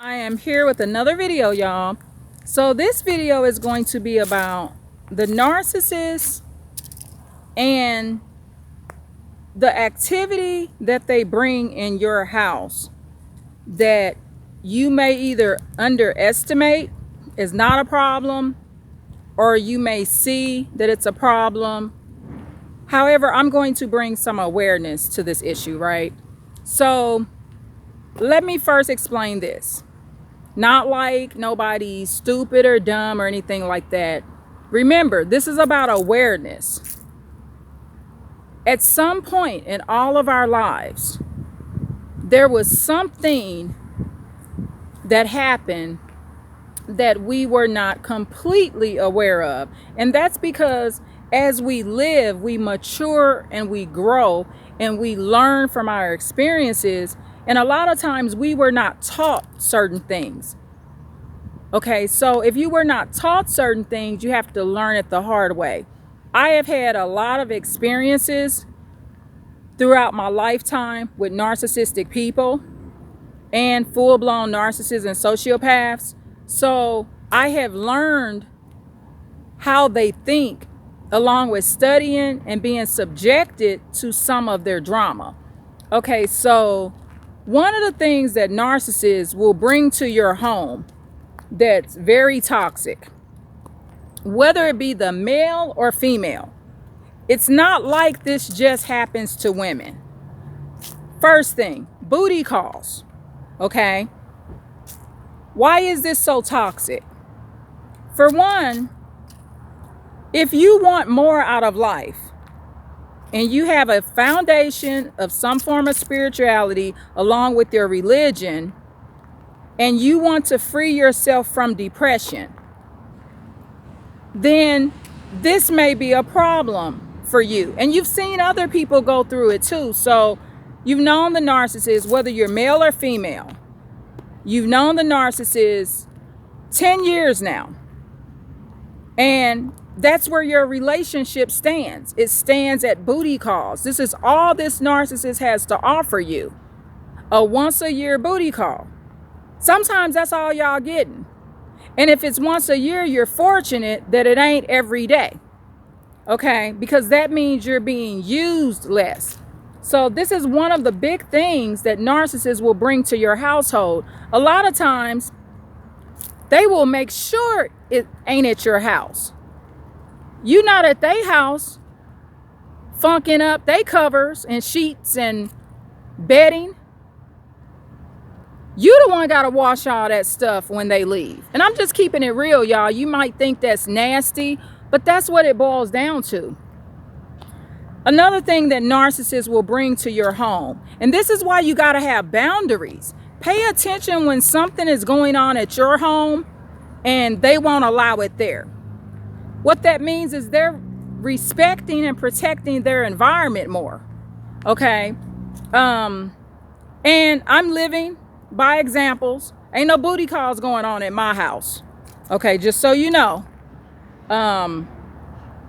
I am here with another video, y'all. So this video is going to be about the narcissist and the activity that they bring in your house that you may either underestimate is not a problem, or you may see that it's a problem. However, I'm going to bring some awareness to this issue, right? So let me first explain this. Not like nobody's stupid or dumb or anything like that. Remember, this is about awareness. At some point in all of our lives, there was something that happened that we were not completely aware of. And that's because as we live, we mature and we grow and we learn from our experiences. And a lot of times we were not taught certain things. Okay, so if you were not taught certain things, you have to learn it the hard way. I have had a lot of experiences throughout my lifetime with narcissistic people and full-blown narcissists and sociopaths. So I have learned how they think, along with studying and being subjected to some of their drama. Okay, so one of the things that narcissists will bring to your home that's very toxic, whether it be the male or female, it's not like this just happens to women. First thing, booty calls. Okay, why is this so toxic? For one, if you want more out of life and you have a foundation of some form of spirituality along with your religion, and you want to free yourself from depression, then this may be a problem for you. And you've seen other people go through it too. So you've known the narcissist, whether you're male or female. You've known the narcissist 10 years now. And that's where your relationship stands. It stands at booty calls. This is all this narcissist has to offer you. A once a year booty call. Sometimes that's all y'all getting. And if it's once a year, you're fortunate that it ain't every day. Okay? Because that means you're being used less. So this is one of the big things that narcissists will bring to your household. A lot of times, they will make sure it ain't at your house. You not at their house funking up they covers and sheets and bedding. You the one gotta wash all that stuff when they leave. And I'm just keeping it real, y'all. You might think that's nasty, but that's what it boils down to. Another thing that narcissists will bring to your home, and this is why you gotta have boundaries. Pay attention when something is going on at your home and they won't allow it there. What that means is they're respecting and protecting their environment more. Okay? And I'm living by examples. Ain't no booty calls going on at my house. Okay, just so you know.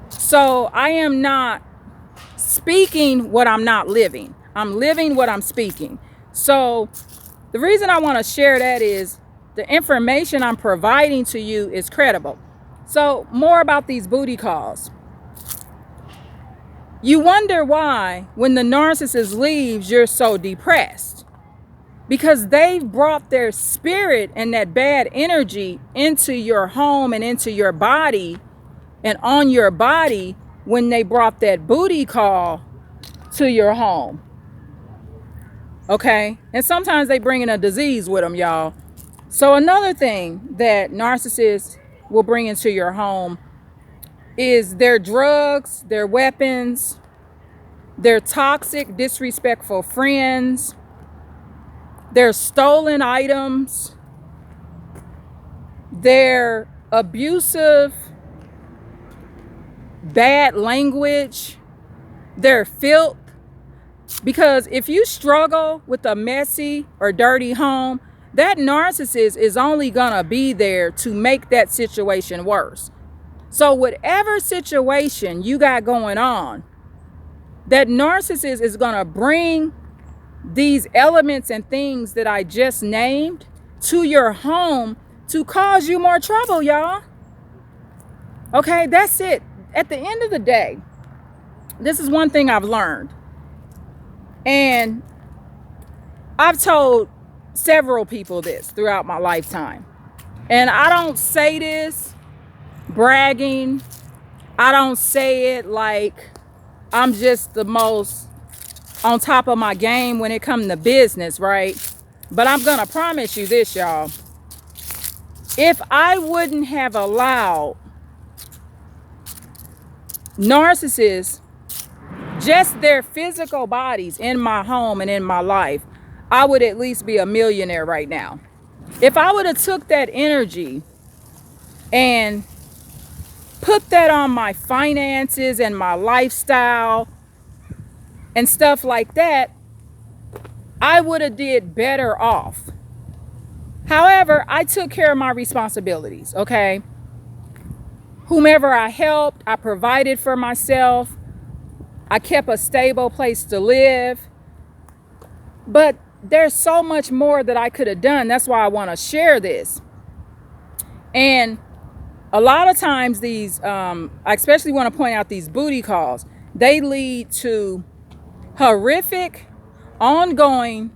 So I am not speaking what I'm not living. I'm living what I'm speaking. So the reason I want to share that is the information I'm providing to you is credible. So more about these booty calls. You wonder why when the narcissist leaves, you're so depressed. Because they've brought their spirit and that bad energy into your home and into your body and on your body when they brought that booty call to your home. Okay? And sometimes they bring in a disease with them, y'all. So another thing that narcissists will bring into your home is their drugs, their weapons, their toxic, disrespectful friends, their stolen items, their abusive, bad language, their filth. Because if you struggle with a messy or dirty home, that narcissist is only gonna be there to make that situation worse. So whatever situation you got going on, that narcissist is gonna bring these elements and things that I just named to your home to cause you more trouble, y'all. Okay, that's it. At the end of the day, this is one thing I've learned. And I've told several people this throughout my lifetime. And I don't say this bragging. I don't say it like I'm just the most on top of my game when it comes to business, right? But I'm going to promise you this, y'all. If I wouldn't have allowed narcissists, just their physical bodies in my home and in my life, I would at least be a millionaire right now. If I would have took that energy and put that on my finances and my lifestyle and stuff like that, I would have did better off. However, I took care of my responsibilities, okay? Whomever I helped, I provided for myself. I kept a stable place to live. But there's so much more that I could have done. That's why I want to share this. And a lot of times these, I especially want to point out these booty calls, they lead to horrific, ongoing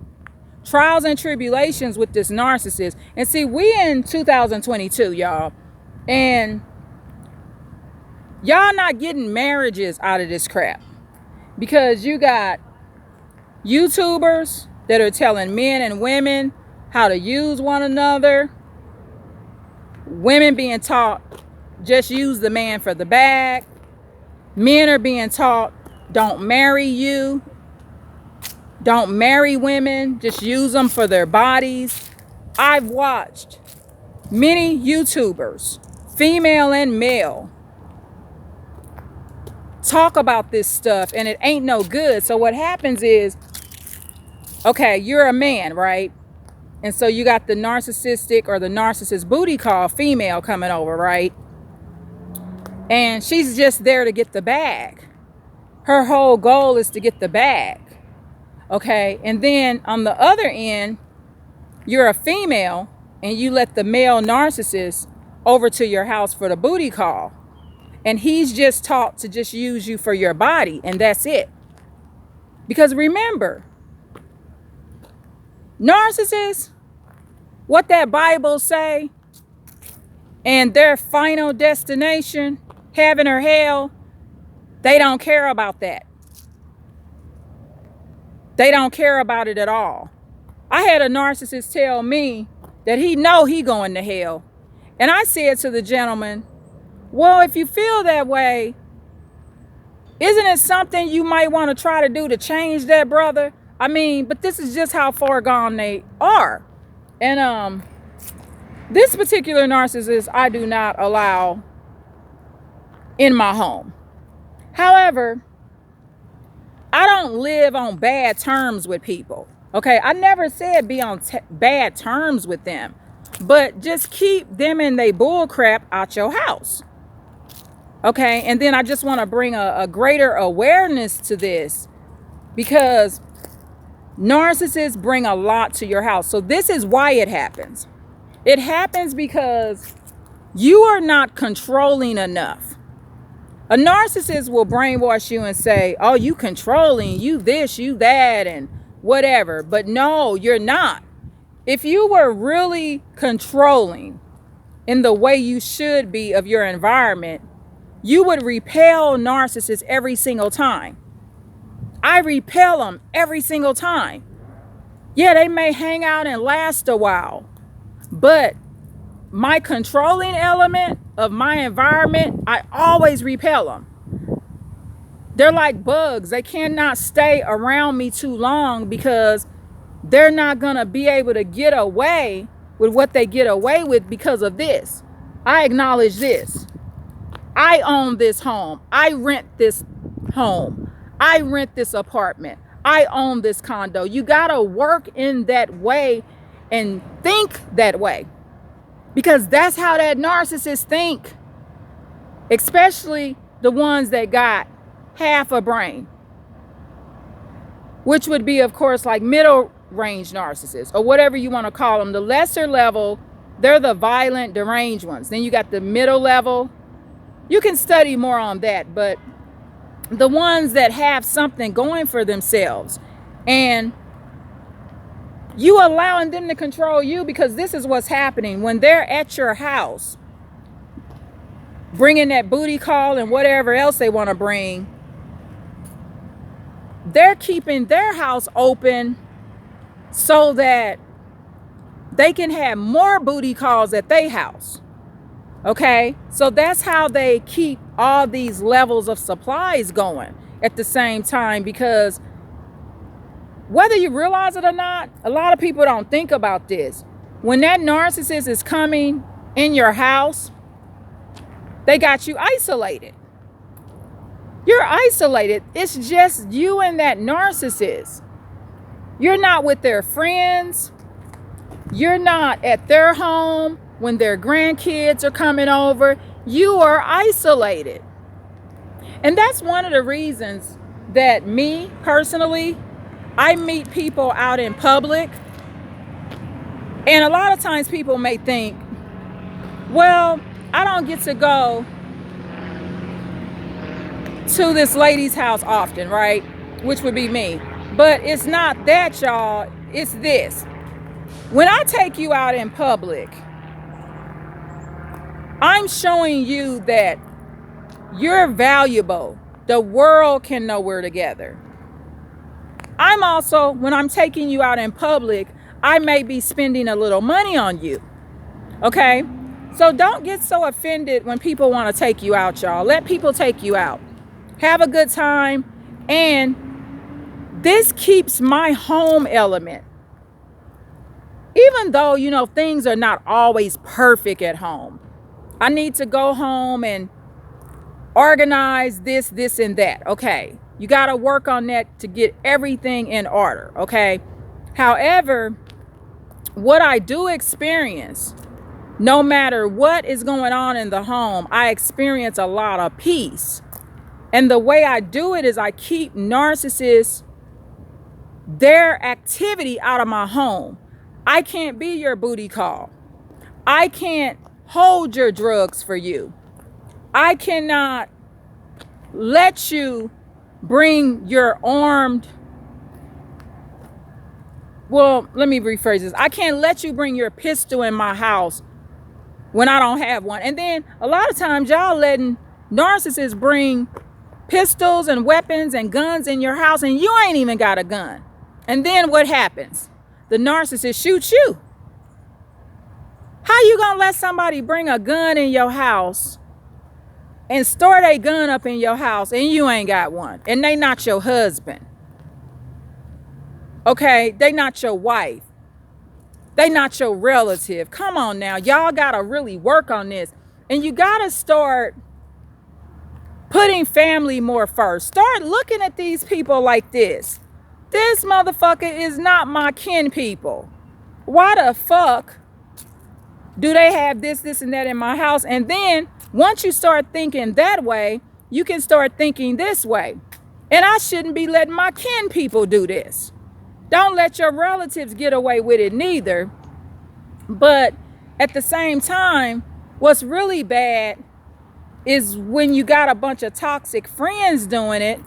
trials and tribulations with this narcissist. And see, we in 2022, y'all. And y'all not getting marriages out of this crap. Because you got YouTubers that are telling men and women how to use one another. Women being taught just use the man for the bag. Men are being taught don't marry you. Don't marry women. Just use them for their bodies. I've watched many YouTubers, female and male, talk about this stuff, and it ain't no good. So what happens is, okay, you're a man, right? And so you got the narcissistic or the narcissist booty call female coming over, right? And she's just there to get the bag. Her whole goal is to get the bag. Okay, and then on the other end, you're a female and you let the male narcissist over to your house for the booty call. And he's just taught to just use you for your body, and that's it. Because remember, narcissists, what that Bible say, and their final destination, heaven or hell, they don't care about that. They don't care about it at all. I had a narcissist tell me that he know he going to hell. And I said to the gentleman, well, if you feel that way, isn't it something you might want to try to do to change that, brother? I mean, but this is just how far gone they are. And this particular narcissist, I do not allow in my home. However, I don't live on bad terms with people. Okay, I never said be on bad terms with them, but just keep them and they bull crap out your house. Okay, and then I just want to bring a greater awareness to this, because narcissists bring a lot to your house. So this is why it happens. It happens because you are not controlling enough. A narcissist will brainwash you and say, oh, you controlling, you this, you that, and whatever. But no, you're not. If you were really controlling in the way you should be of your environment, you would repel narcissists every single time. I repel them every single time. Yeah, they may hang out and last a while, but my controlling element of my environment, I always repel them. They're like bugs. They cannot stay around me too long because they're not going to be able to get away with what they get away with because of this. I acknowledge this. I own this home. I rent this home. I rent this apartment. I own this condo. You got to work in that way and think that way, because that's how that narcissist think, especially the ones that got half a brain, which would be, of course, like middle range narcissists, or whatever you want to call them. The lesser level, they're the violent, deranged ones. Then you got the middle level. You can study more on that, but the ones that have something going for themselves, and you allowing them to control you, because this is what's happening when they're at your house, bringing that booty call and whatever else they want to bring. They're keeping their house open so that they can have more booty calls at their house. Okay, so that's how they keep all these levels of supplies going at the same time, because whether you realize it or not, a lot of people don't think about this. When that narcissist is coming in your house, they got you isolated. You're isolated. It's just you and that narcissist. You're not with their friends. You're not at their home when their grandkids are coming over. You are isolated. And that's one of the reasons that me personally, I meet people out in public. And a lot of times people may think, well, I don't get to go to this lady's house often, right? Which would be me. But it's not that, y'all. It's this. When I take you out in public, I'm showing you that you're valuable. The world can know we're together. I'm also, when I'm taking you out in public, I may be spending a little money on you. Okay? So don't get so offended when people want to take you out, y'all. Let people take you out. Have a good time. And this keeps my home element. Even though, you know, things are not always perfect at home. I need to go home and organize this, and that. Okay. You got to work on that to get everything in order. Okay. However, what I do experience, no matter what is going on in the home, I experience a lot of peace. And the way I do it is I keep narcissists, their activity out of my home. I can't be your booty call. I can't hold your drugs for you. I cannot let you bring your armed, well, let me rephrase this. I can't let you bring your pistol in my house when I don't have one. And then a lot of times y'all letting narcissists bring pistols and weapons and guns in your house, and you ain't even got a gun. And then what happens? The narcissist shoots you. How you gonna let somebody bring a gun in your house and store their gun up in your house and you ain't got one? And they not your husband. Okay, they not your wife. They not your relative. Come on now, y'all gotta really work on this. And you gotta start putting family more first. Start looking at these people like this. This motherfucker is not my kin people. Why the fuck do they have this, and that in my house? And then once you start thinking that way, you can start thinking this way. And I shouldn't be letting my kin people do this. Don't let your relatives get away with it neither. But at the same time, what's really bad is when you got a bunch of toxic friends doing it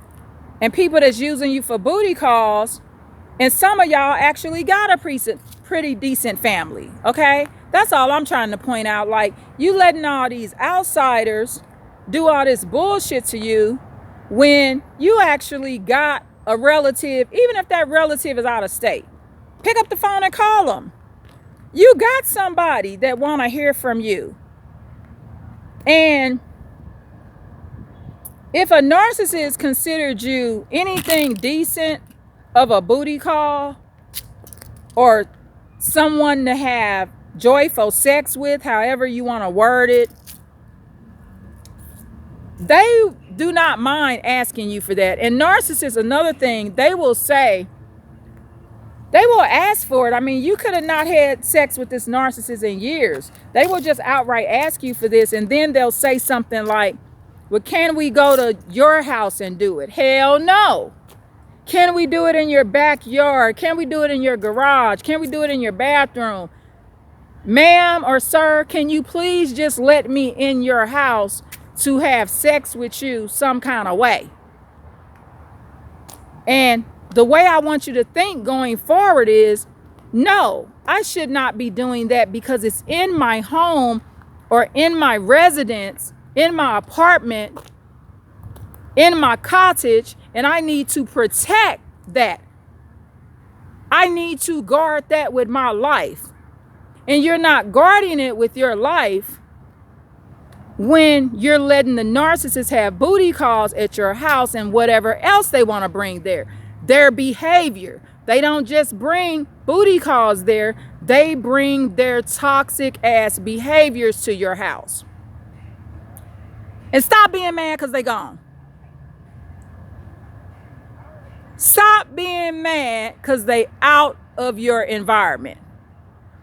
and people that's using you for booty calls, and some of y'all actually got a pretty decent family. Okay, that's all I'm trying to point out. Like, you letting all these outsiders do all this bullshit to you when you actually got a relative, even if that relative is out of state. Pick up the phone and call them. You got somebody that want to hear from you. And if a narcissist considered you anything decent of a booty call or someone to have joyful sex with, however you want to word it, they do not mind asking you for that. And narcissists, another thing, they will say, they will ask for it. I mean, you could have not had sex with this narcissist in years. They will just outright ask you for this, and then they'll say something like, well, can we go to your house and do it? Hell no. Can we do it in your backyard? Can we do it in your garage? Can we do it in your bathroom? Ma'am or sir, can you please just let me in your house to have sex with you some kind of way? And the way I want you to think going forward is, no, I should not be doing that because it's in my home or in my residence, in my apartment, in my cottage, and I need to protect that. I need to guard that with my life. And you're not guarding it with your life when you're letting the narcissist have booty calls at your house and whatever else they want to bring there. Their behavior. They don't just bring booty calls there. They bring their toxic ass behaviors to your house. And stop being mad because they gone. Stop being mad because they out of your environment.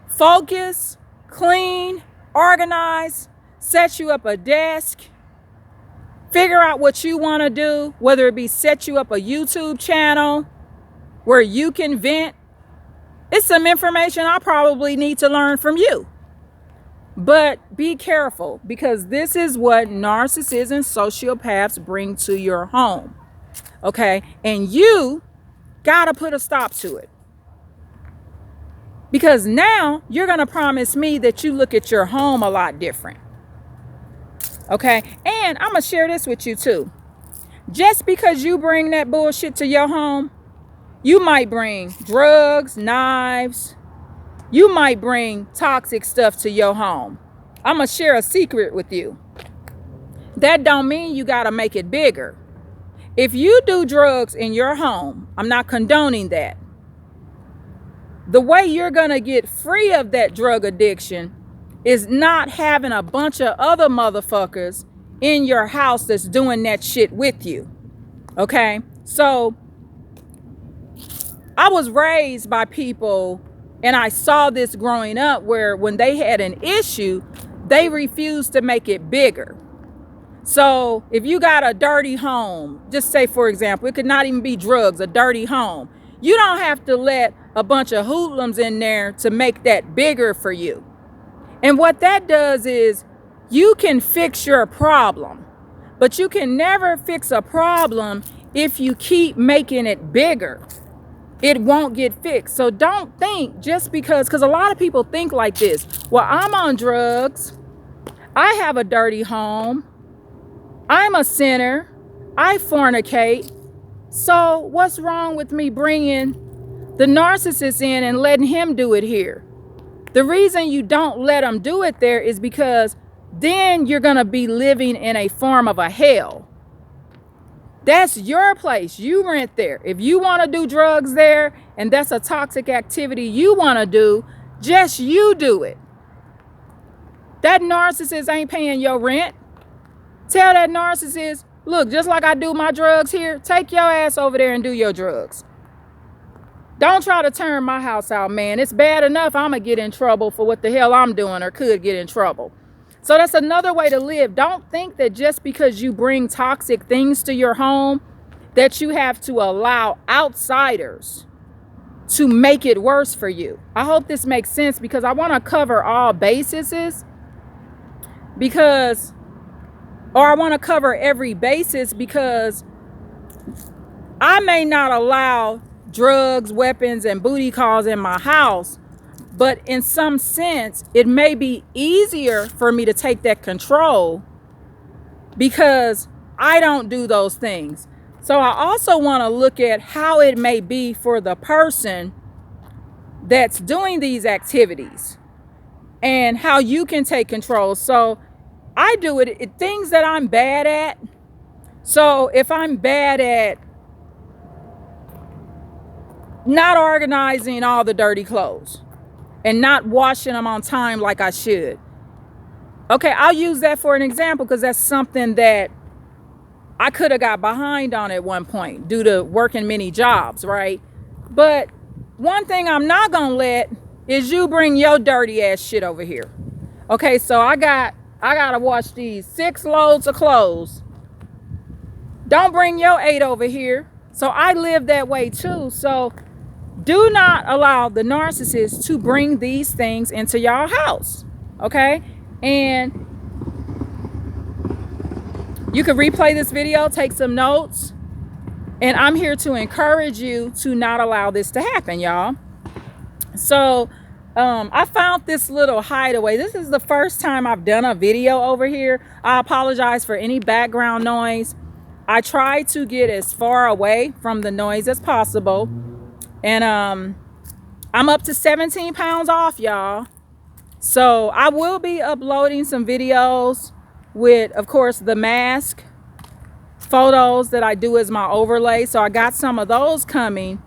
Focus, clean, organize, set you up a desk, figure out what you want to do, whether it be set you up a YouTube channel where you can vent. It's some information I probably need to learn from you. But be careful, because this is what narcissists and sociopaths bring to your home. Okay? And you got to put a stop to it. Because now you're going to promise me that you look at your home a lot different. Okay? And I'm going to share this with you too. Just because you bring that bullshit to your home, you might bring drugs, knives. You might bring toxic stuff to your home. I'm going to share a secret with you. That don't mean you got to make it bigger. If you do drugs in your home, I'm not condoning that. The way you're going to get free of that drug addiction is not having a bunch of other motherfuckers in your house that's doing that shit with you. Okay? So I was raised by people, and I saw this growing up, where when they had an issue, they refused to make it bigger. So if you got a dirty home, just say, for example, it could not even be drugs, a dirty home. You don't have to let a bunch of hoodlums in there to make that bigger for you. And what that does is, you can fix your problem, but you can never fix a problem if you keep making it bigger. It won't get fixed. So don't think just because a lot of people think like this. Well, I'm on drugs. I have a dirty home. I'm a sinner. I fornicate. So what's wrong with me bringing the narcissist in and letting him do it here? The reason you don't let him do it there is because then you're going to be living in a form of a hell. That's your place. You rent there. If you want to do drugs there and that's a toxic activity you want to do, just you do it. That narcissist ain't paying your rent. Tell that narcissist, look, just like I do my drugs here, take your ass over there and do your drugs. Don't try to turn my house out, man. It's bad enough I'm going to get in trouble for what the hell I'm doing, or could get in trouble. So that's another way to live. Don't think that just because you bring toxic things to your home that you have to allow outsiders to make it worse for you. I hope this makes sense, because I want to cover all bases, I want to cover every basis, because I may not allow drugs, weapons, and booty calls in my house, but in some sense, it may be easier for me to take that control because I don't do those things. So I also want to look at how it may be for the person that's doing these activities and how you can take control. So I do it things that I'm bad at. So if I'm bad at not organizing all the dirty clothes and not washing them on time like I should. Okay, I'll use that for an example, because that's something that I could have got behind on at one point due to working many jobs, right? But one thing I'm not going to let is you bring your dirty ass shit over here. Okay, so I got to wash these 6 loads of clothes. Don't bring your 8 over here. So I live that way too. So do not allow the narcissist to bring these things into y'all house. Okay? And you can replay this video, take some notes. And I'm here to encourage you to not allow this to happen, y'all. So I found this little hideaway. This is the first time I've done a video over here. I apologize for any background noise. I try to get as far away from the noise as possible. And I'm up to 17 pounds off, y'all. So I will be uploading some videos with, of course, the mask photos that I do as my overlay. So I got some of those coming.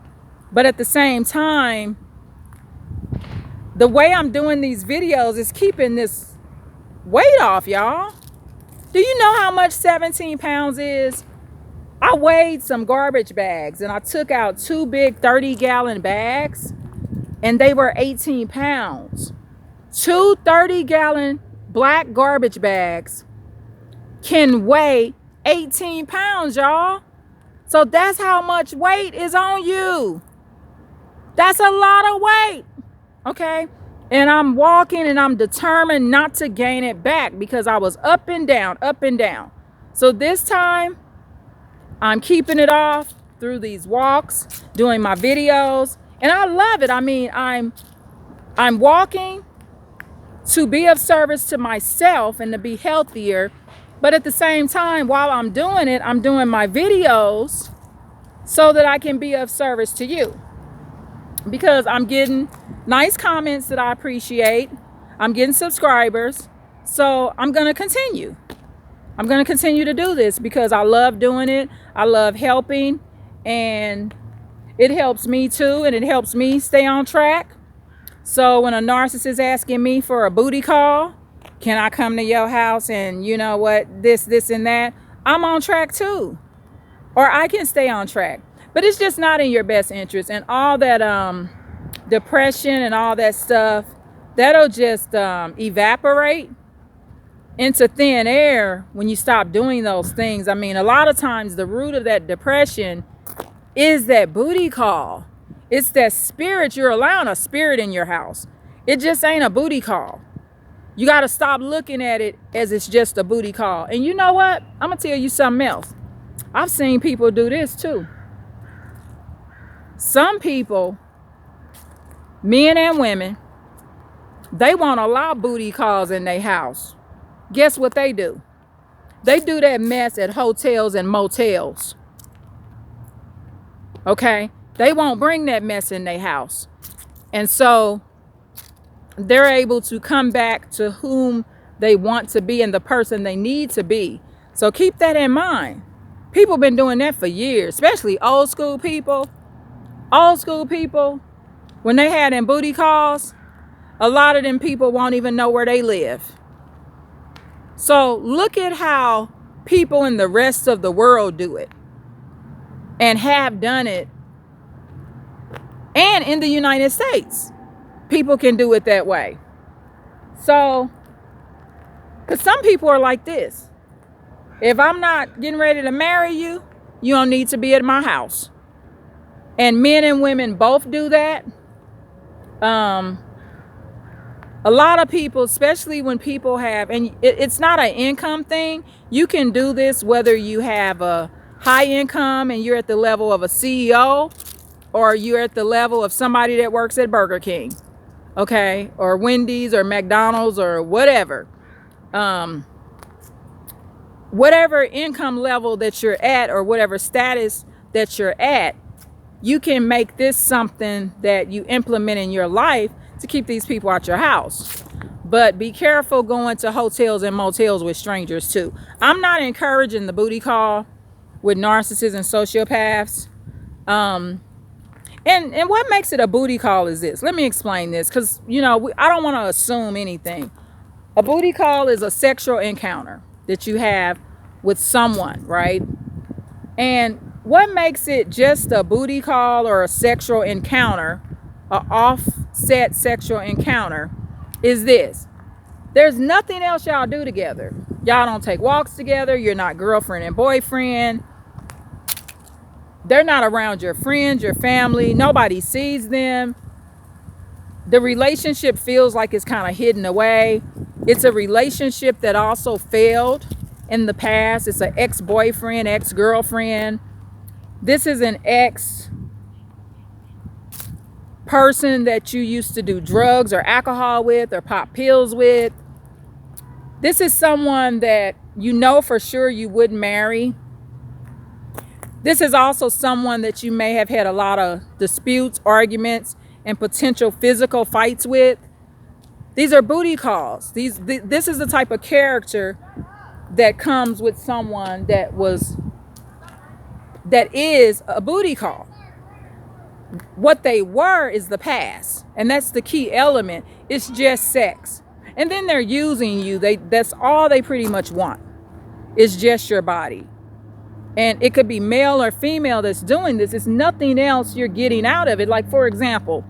But at the same time, the way I'm doing these videos is keeping this weight off, y'all. Do you know how much 17 pounds is? I weighed some garbage bags and I took out 2 big 30-gallon bags and they were 18 pounds. 2 30-gallon black garbage bags can weigh 18 pounds, y'all. So that's how much weight is on you. That's a lot of weight. Okay? And I'm walking and I'm determined not to gain it back because I was up and down, up and down. So this time I'm keeping it off through these walks, doing my videos, and I love it. I mean, I'm walking to be of service to myself and to be healthier. But at the same time, while I'm doing it, I'm doing my videos so that I can be of service to you. Because I'm getting nice comments that I appreciate. I'm getting subscribers. So I'm going to continue. I'm going to continue to do this because I love doing it. I love helping. And it helps me too. And it helps me stay on track. So when a narcissist asking me for a booty call, can I come to your house and you know what, this and that, I'm on track too. Or I can stay on track. But it's just not in your best interest. And all that depression and all that stuff, that'll just evaporate into thin air when you stop doing those things. I mean, a lot of times the root of that depression is that booty call. It's that spirit. You're allowing a spirit in your house. It just ain't a booty call. You got to stop looking at it as it's just a booty call. And you know what? I'm going to tell you something else. I've seen people do this too. Some people, men and women, they won't allow booty calls in their house. Guess what they do? They do that mess at hotels and motels. Okay? They won't bring that mess in their house. And so they're able to come back to whom they want to be and the person they need to be. So keep that in mind. People been doing that for years, especially old school people. Old school people, when they had them booty calls, a lot of them people won't even know where they live. So look at how people in the rest of the world do it and have done it. And in the United States, people can do it that way. So, because some people are like this. If I'm not getting ready to marry you, you don't need to be at my house. And men and women both do that. A lot of people, especially when people have, and it's not an income thing. You can do this whether you have a high income and you're at the level of a CEO or you're at the level of somebody that works at Burger King, okay, or Wendy's or McDonald's or whatever. Whatever income level that you're at or whatever status that you're at, you can make this something that you implement in your life to keep these people out your house. But be careful going to hotels and motels with strangers too. I'm not encouraging the booty call with narcissists and sociopaths. And what makes it a booty call is this. Let me explain this because, you know, I don't want to assume anything. A booty call is a sexual encounter that you have with someone, right? And what makes it just a booty call or a sexual encounter, an offset sexual encounter, is this. There's nothing else y'all do together. Y'all don't take walks together. You're not girlfriend and boyfriend. They're not around your friends, your family. Nobody sees them. The relationship feels like it's kind of hidden away. It's a relationship that also failed in the past. It's an ex-boyfriend, ex-girlfriend. This is an ex-person that you used to do drugs or alcohol with or pop pills with. This is someone that you know for sure you wouldn't marry. This is also someone that you may have had a lot of disputes, arguments, and potential physical fights with. These are booty calls. This is the type of character that comes with someone that is a booty call. What they were is the past, and that's the key element. It's just sex, and then they're using you. That's all they pretty much want. It's just your body. And it could be male or female that's doing this. It's nothing else you're getting out of it. Like, for example,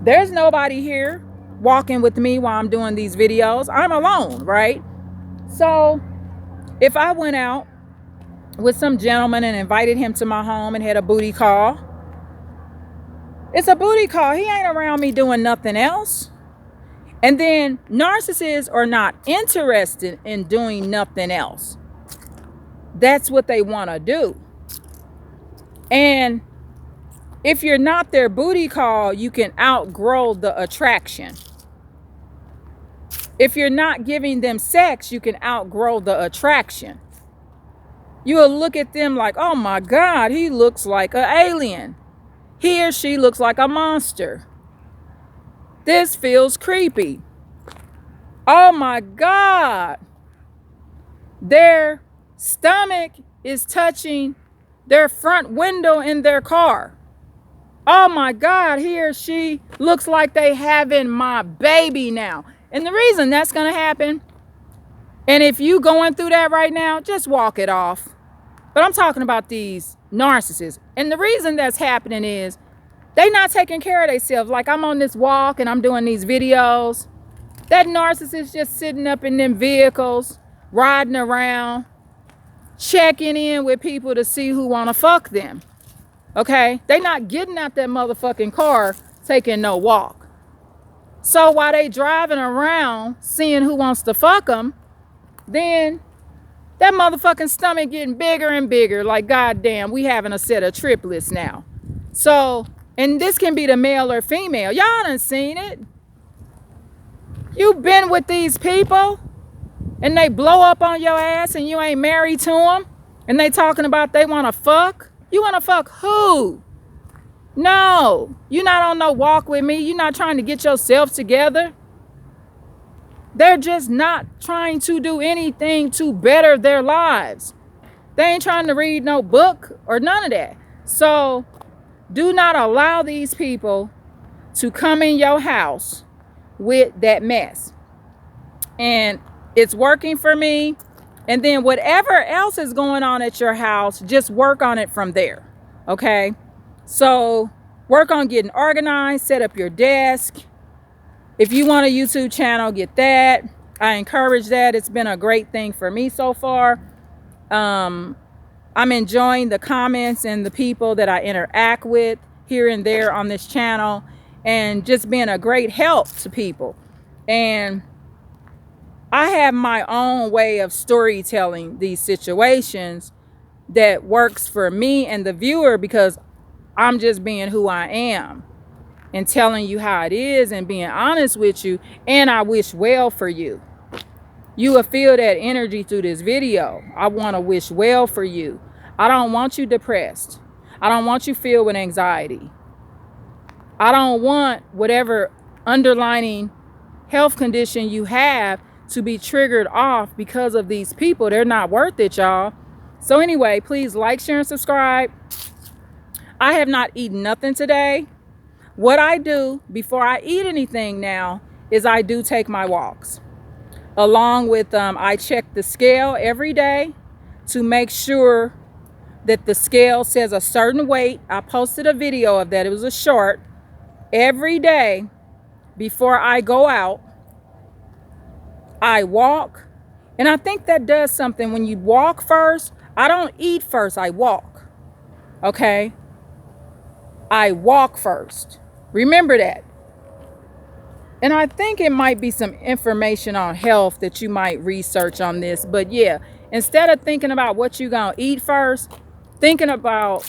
there's nobody here walking with me while I'm doing these videos. I'm alone, right? So if I went out with some gentleman and invited him to my home and had a booty call, it's a booty call. He ain't around me doing nothing else. And then narcissists are not interested in doing nothing else. That's what they want to do. And if you're not their booty call, you can outgrow the attraction. If you're not giving them sex, you can outgrow the attraction. You will look at them like, oh my God, he looks like an alien. He or she looks like a monster. This feels creepy. Oh my God. Their stomach is touching their front window in their car. Oh my God, he or she looks like they having my baby now. And the reason that's going to happen, and if you going through that right now, just walk it off. But I'm talking about these narcissists. And the reason that's happening is they not taking care of themselves. Like, I'm on this walk and I'm doing these videos. That narcissist just sitting up in them vehicles, riding around, checking in with people to see who want to fuck them. Okay? They not getting out that motherfucking car, taking no walk. So while they driving around, seeing who wants to fuck them, then that motherfucking stomach getting bigger and bigger. Like, goddamn, we having a set of triplets now. So, and this can be the male or female. Y'all done seen it. You've been with these people and they blow up on your ass and you ain't married to them. And they talking about they want to fuck. You want to fuck who? No, you're not on no walk with me. You're not trying to get yourself together. They're just not trying to do anything to better their lives. They ain't trying to read no book or none of that. So do not allow these people to come in your house with that mess. And it's working for me. And then whatever else is going on at your house, just work on it from there. Okay? So work on getting organized, set up your desk. If you want a YouTube channel, get that. I encourage that. It's been a great thing for me so far. I'm enjoying the comments and the people that I interact with here and there on this channel, and just being a great help to people. And I have my own way of storytelling these situations that works for me and the viewer, because I'm just being who I am and telling you how it is and being honest with you. And I wish well for you. You will feel that energy through this video. I want to wish well for you. I don't want you depressed. I don't want you filled with anxiety. I don't want whatever underlying health condition you have to be triggered off because of these people. They're not worth it, y'all. So anyway, please like, share, and subscribe. I have not eaten nothing today. What I do before I eat anything now is I do take my walks. Along with, I check the scale every day to make sure that the scale says a certain weight. I posted a video of that. It was a short. Every day before I go out, I walk. And I think that does something. When you walk first, I don't eat first, I walk. Okay? I walk first. Remember that. And I think it might be some information on health that you might research on this. But yeah, instead of thinking about what you're going to eat first, thinking about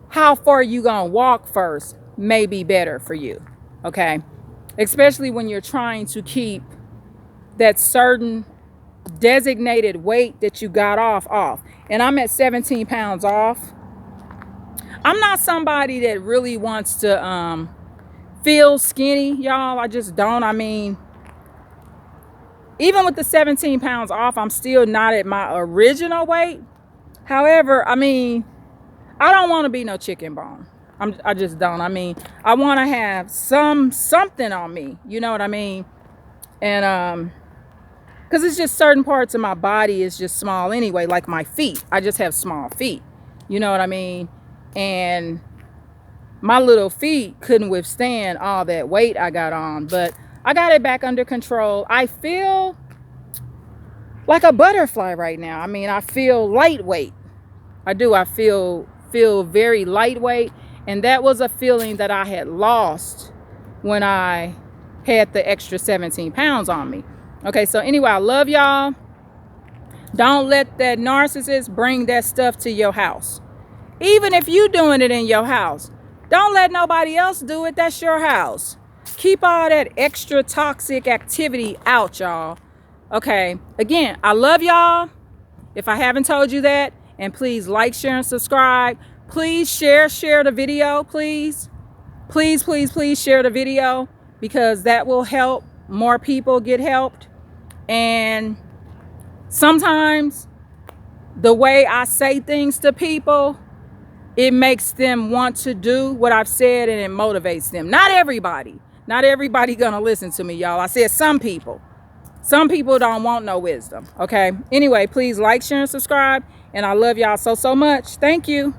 how far you going to walk first may be better for you. Okay? Especially when you're trying to keep that certain designated weight that you got off. And I'm at 17 pounds off. I'm not somebody that really wants to feel skinny, y'all. I just don't. I mean, even with the 17 pounds off, I'm still not at my original weight. However, I mean, I don't want to be no chicken bone. I just don't. I mean, I want to have something on me. You know what I mean? And because it's just certain parts of my body is just small anyway, like my feet. I just have small feet. You know what I mean? And my little feet couldn't withstand all that weight I got on, but I got it back under control. I feel like a butterfly right now. I mean, I feel lightweight. I do. I feel very lightweight, and that was a feeling that I had lost when I had the extra 17 pounds on me. Okay, so anyway, I love y'all. Don't let that narcissist bring that stuff to your house. Even if you doing it in your house, don't let nobody else do it. That's your house. Keep all that extra toxic activity out, y'all. Okay, again, I love y'all. If I haven't told you that, and please like, share, and subscribe. Please share the video, please. Please share the video, because that will help more people get helped. And sometimes the way I say things to people, it makes them want to do what I've said, and it motivates them. Not everybody gonna listen to me, y'all. I said some people don't want no wisdom. Okay, anyway, please like, share, and subscribe, and I love y'all so much. Thank you.